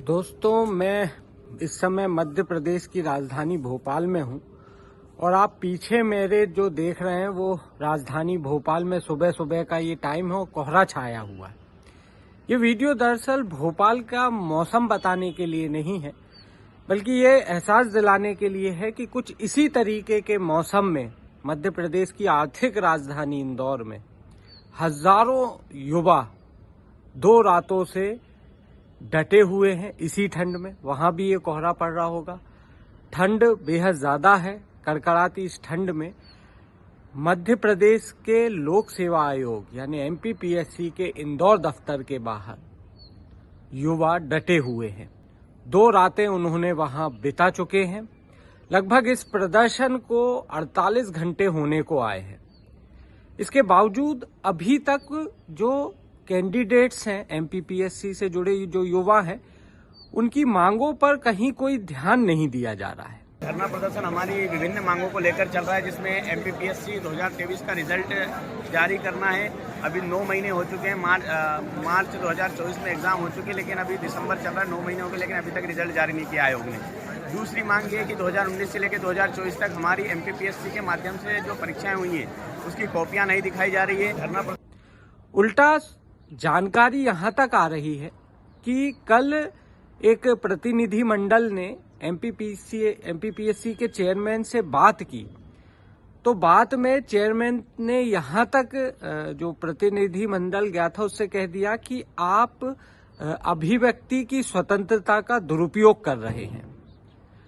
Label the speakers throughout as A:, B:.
A: दोस्तों, मैं इस समय मध्य प्रदेश की राजधानी भोपाल में हूं और आप पीछे मेरे जो देख रहे हैं वो राजधानी भोपाल में सुबह सुबह का ये टाइम है और कोहरा छाया हुआ है। ये वीडियो दरअसल भोपाल का मौसम बताने के लिए नहीं है, बल्कि ये एहसास दिलाने के लिए है कि कुछ इसी तरीके के मौसम में मध्य प्रदेश की आर्थिक राजधानी इंदौर में हजारों युवा 2 रातों से डटे हुए हैं इसी ठंड में। वहां भी ये कोहरा पड़ रहा होगा। ठंड बेहद ज्यादा है। कड़कड़ाती इस ठंड में मध्य प्रदेश के लोक सेवा आयोग यानी एमपीपीएससी के इंदौर दफ्तर के बाहर युवा डटे हुए हैं। 2 रातें उन्होंने वहां बिता चुके हैं। लगभग इस प्रदर्शन को 48 घंटे होने को आए हैं। इसके बावजूद अभी तक जो कैंडिडेट्स हैं, एमपीपीएससी से जुड़े जो युवा हैं, उनकी मांगों पर कहीं कोई ध्यान नहीं दिया जा रहा है।
B: धरना प्रदर्शन हमारी विभिन्न मांगों को लेकर चल रहा है, जिसमें एमपीपीएससी 2023 का रिजल्ट जारी करना है। अभी 9 महीने हो चुके हैं। मार्च 2024 में एग्जाम हो चुके, लेकिन अभी दिसंबर चल रहा है, 9 महीने हो गए, लेकिन अभी तक रिजल्ट जारी नहीं किया आयोग ने। दूसरी मांग ये है कि 2019 से लेकर 2024 तक हमारी एमपीपीएससी के माध्यम से जो परीक्षाएं हुई हैं उसकी कॉपियां नहीं दिखाई जा रही है। धरना
A: उल्टा जानकारी यहां तक आ रही है कि कल एक प्रतिनिधि मंडल ने एमपीपीएससी के चेयरमैन से बात की, तो बात में चेयरमैन ने यहां तक जो प्रतिनिधि मंडल गया था उससे कह दिया कि आप अभिव्यक्ति की स्वतंत्रता का दुरुपयोग कर रहे हैं।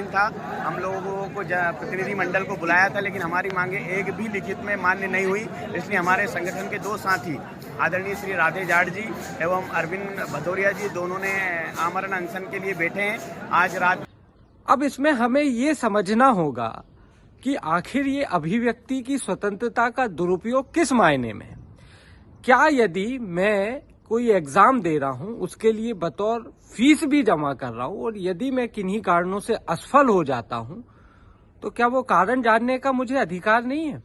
B: था हम लोगों को प्रतिनिधि मंडल को बुलाया था, लेकिन हमारी मांगे एक भी लिखित में मान्य नहीं हुई। इसलिए हमारे संगठन के 2 साथी आदरणीय श्री राधे जाट जी एवं अरविंद भदौरिया जी दोनों ने आमरण अनशन के लिए बैठे हैं आज रात।
A: अब इसमें हमें ये समझना होगा कि आखिर ये अभिव्यक्ति की स्वतंत्रता का दुरुपयोग किस मायने में है। क्या यदि मैं कोई एग्जाम दे रहा हूं, उसके लिए बतौर फीस भी जमा कर रहा हूं, और यदि मैं किन्हीं कारणों से असफल हो जाता हूं, तो क्या वो कारण जानने का मुझे अधिकार नहीं है?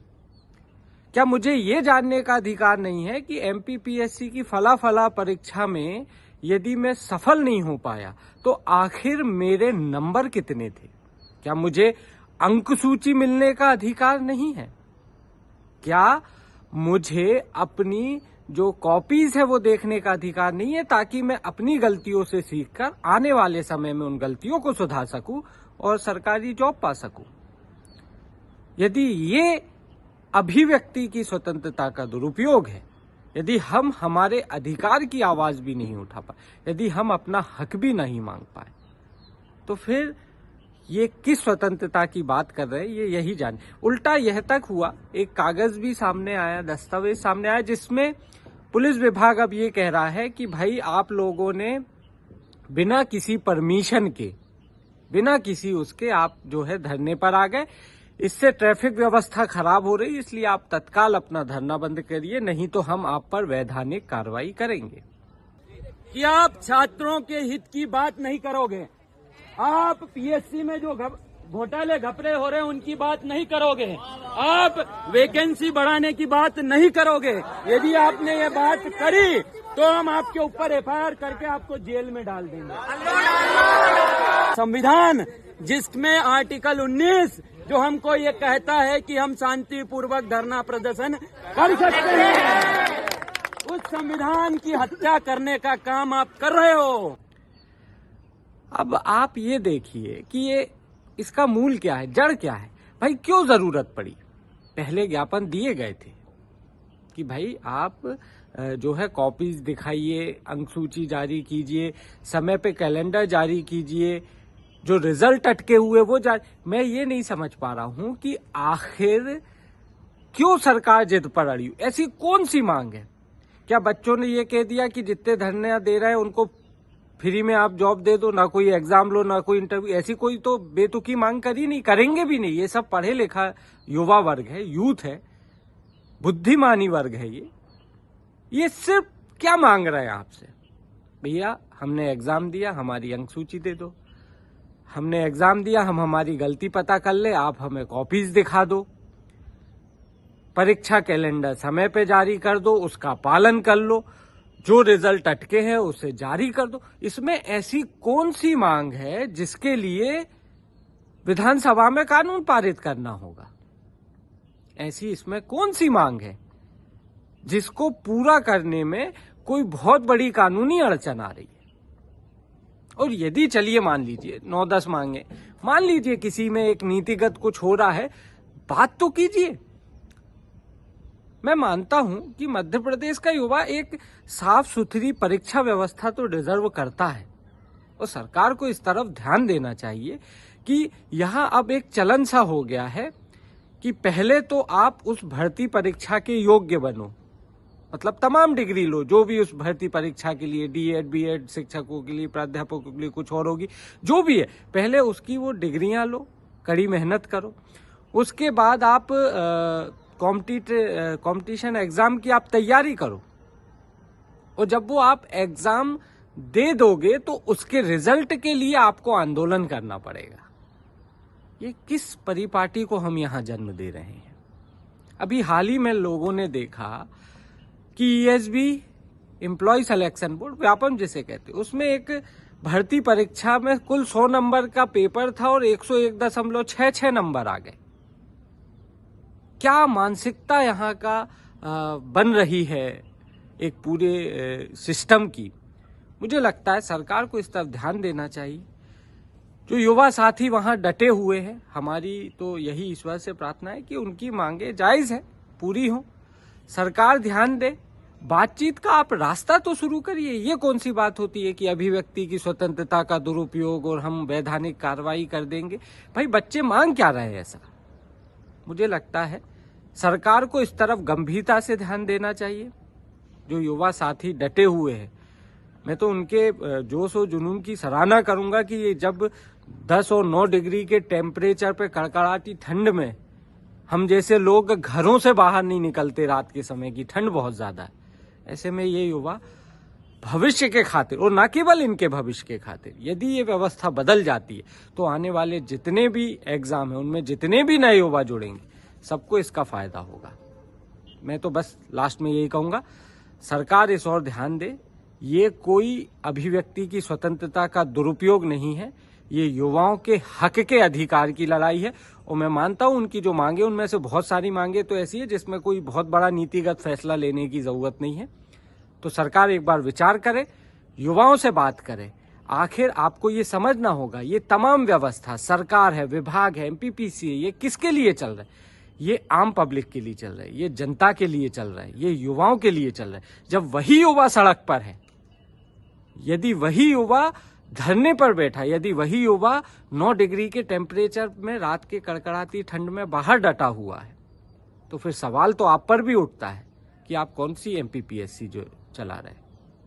A: क्या मुझे ये जानने का अधिकार नहीं है कि एमपीपीएससी की फला परीक्षा में यदि मैं सफल नहीं हो पाया तो आखिर मेरे नंबर कितने थे? क्या मुझे अंक सूची मिलने का अधिकार नहीं है? क्या मुझे अपनी जो कॉपीज है वो देखने का अधिकार नहीं है, ताकि मैं अपनी गलतियों से सीखकर आने वाले समय में उन गलतियों को सुधार सकूं और सरकारी जॉब पा सकूं? यदि ये अभिव्यक्ति की स्वतंत्रता का दुरुपयोग है, यदि हम हमारे अधिकार की आवाज भी नहीं उठा पाए, यदि हम अपना हक भी नहीं मांग पाए, तो फिर ये किस स्वतंत्रता की बात कर रहे हैं, ये यही जाने। उल्टा यह तक हुआ, एक कागज भी सामने आया, दस्तावेज सामने आया, जिसमें पुलिस विभाग अब ये कह रहा है कि भाई आप लोगों ने बिना किसी परमिशन के, बिना किसी उसके आप जो है धरने पर आ गए। इससे ट्रैफिक व्यवस्था खराब हो रही, इसलिए आप तत्काल अपना धरना बंद करिए, नहीं तो हम आप पर वैधानिक कार्रवाई करेंगे।
C: कि आप छात्रों के हित की बात नहीं करोगे, आप पीएससी में जो घोटाले घपले हो रहे हैं उनकी बात नहीं करोगे, आप वैकेंसी बढ़ाने की बात नहीं करोगे। यदि आपने ये बात करी तो हम आपके ऊपर एफआईआर करके आपको जेल में डाल देंगे। संविधान जिसमें आर्टिकल 19 जो हमको ये कहता है कि हम शांतिपूर्वक धरना प्रदर्शन कर सकते हैं, उस संविधान की हत्या करने का काम आप कर रहे हो।
A: अब आप ये देखिए कि ये इसका मूल क्या है, जड़ क्या है। भाई क्यों जरूरत पड़ी? पहले ज्ञापन दिए गए थे कि भाई आप जो है कॉपीज दिखाइए, अंक सूची जारी कीजिए, समय पे कैलेंडर जारी कीजिए, जो रिजल्ट अटके हुए वो मैं ये नहीं समझ पा रहा हूं कि आखिर क्यों सरकार जिद पर अड़ी। ऐसी कौन सी मांग है? क्या बच्चों ने ये कह दिया कि जितने धरने दे रहे हैं उनको फ्री में आप जॉब दे दो, ना कोई एग्जाम लो, ना कोई इंटरव्यू? ऐसी कोई तो बेतुकी मांग करी नहीं, करेंगे भी नहीं। ये सब पढ़े लिखा युवा वर्ग है, यूथ है, बुद्धिमानी वर्ग है। ये सिर्फ क्या मांग रहे हैं आपसे? भैया हमने एग्जाम दिया, हमारी अंक सूची दे दो। हमने एग्जाम दिया, हम हमारी गलती पता कर ले, आप हमें कॉपीज दिखा दो। परीक्षा कैलेंडर समय पे जारी कर दो, उसका पालन कर लो। जो रिजल्ट अटके हैं उसे जारी कर दो। इसमें ऐसी कौन सी मांग है जिसके लिए विधानसभा में कानून पारित करना होगा? ऐसी इसमें कौन सी मांग है जिसको पूरा करने में कोई बहुत बड़ी कानूनी अड़चन आ रही है? और यदि चलिए मान लीजिए 9-10 मांगे, मान लीजिए किसी में एक नीतिगत कुछ हो रहा है, बात तो कीजिए। मैं मानता हूं कि मध्य प्रदेश का युवा एक साफ सुथरी परीक्षा व्यवस्था तो डिजर्व करता है और सरकार को इस तरफ ध्यान देना चाहिए कि यहां अब एक चलन सा हो गया है कि पहले तो आप उस भर्ती परीक्षा के योग्य बनो, मतलब तमाम डिग्री लो जो भी उस भर्ती परीक्षा के लिए, डीएड, बीएड, शिक्षकों के लिए, प्राध्यापकों के लिए कुछ और होगी, जो भी है, पहले उसकी वो डिग्रियां लो, कड़ी मेहनत करो। उसके बाद आप कॉम्पिटिशन एग्जाम की आप तैयारी करो और जब वो आप एग्जाम दे दोगे तो उसके रिजल्ट के लिए आपको आंदोलन करना पड़ेगा। ये किस परिपाटी को हम यहां जन्म दे रहे हैं? अभी हाल ही में लोगों ने देखा कि ESB, employ selection board, Vyapam जिसे कहते, उसमें एक भर्ती परीक्षा में कुल 100 नंबर का पेपर था और 101.66 नंबर आ गए। क्या मानसिकता यहाँ का बन रही है एक पूरे सिस्टम की? मुझे लगता है सरकार को इस तरफ ध्यान देना चाहिए। जो युवा साथी वहां डटे हुए हैं, हमारी तो यही ईश्वर से प्रार्थना है कि उनकी मांगे जायज है, पूरी हो। सरकार ध्यान दे, बातचीत का आप रास्ता तो शुरू करिए। ये कौन सी बात होती है कि अभिव्यक्ति की स्वतंत्रता का दुरुपयोग और हम वैधानिक कार्रवाई कर देंगे? भाई बच्चे मांग क्या रहे हैं ऐसा? मुझे लगता है सरकार को इस तरफ गंभीरता से ध्यान देना चाहिए। जो युवा साथी डटे हुए हैं, मैं तो उनके जोश और जुनून की सराहना करूंगा कि ये जब 10 और 9 डिग्री के टेम्परेचर पे कड़कड़ाती ठंड में हम जैसे लोग घरों से बाहर नहीं निकलते, रात के समय की ठंड बहुत ज्यादा है, ऐसे में ये युवा भविष्य के खातिर और न केवल इनके भविष्य के खातिर, यदि ये व्यवस्था बदल जाती है तो आने वाले जितने भी एग्जाम है उनमें जितने भी नए युवा जुड़ेंगे सबको इसका फायदा होगा। मैं तो बस लास्ट में यही कहूंगा, सरकार इस ओर ध्यान दे। ये कोई अभिव्यक्ति की स्वतंत्रता का दुरुपयोग नहीं है, ये युवाओं के हक के अधिकार की लड़ाई है। और मैं मानता हूं उनकी जो मांगे, उनमें से बहुत सारी मांगे तो ऐसी है जिसमें कोई बहुत बड़ा नीतिगत फैसला लेने की जरूरत नहीं है। तो सरकार एक बार विचार करे, युवाओं से बात करे। आखिर आपको ये समझना होगा, ये तमाम व्यवस्था, सरकार है, विभाग है, एमपीपीसी है, ये किसके लिए चल रहा है? ये आम पब्लिक के लिए चल रहा है, ये जनता के लिए चल रहा है, ये युवाओं के लिए चल रहा है। जब वही युवा सड़क पर है, यदि वही युवा धरने पर बैठा, यदि वही युवा 9 डिग्री के टेम्परेचर में रात के कड़कड़ाती ठंड में बाहर डटा हुआ है, तो फिर सवाल तो आप पर भी उठता है कि आप कौन सी एमपीपीएससी जो चला रहे हैं।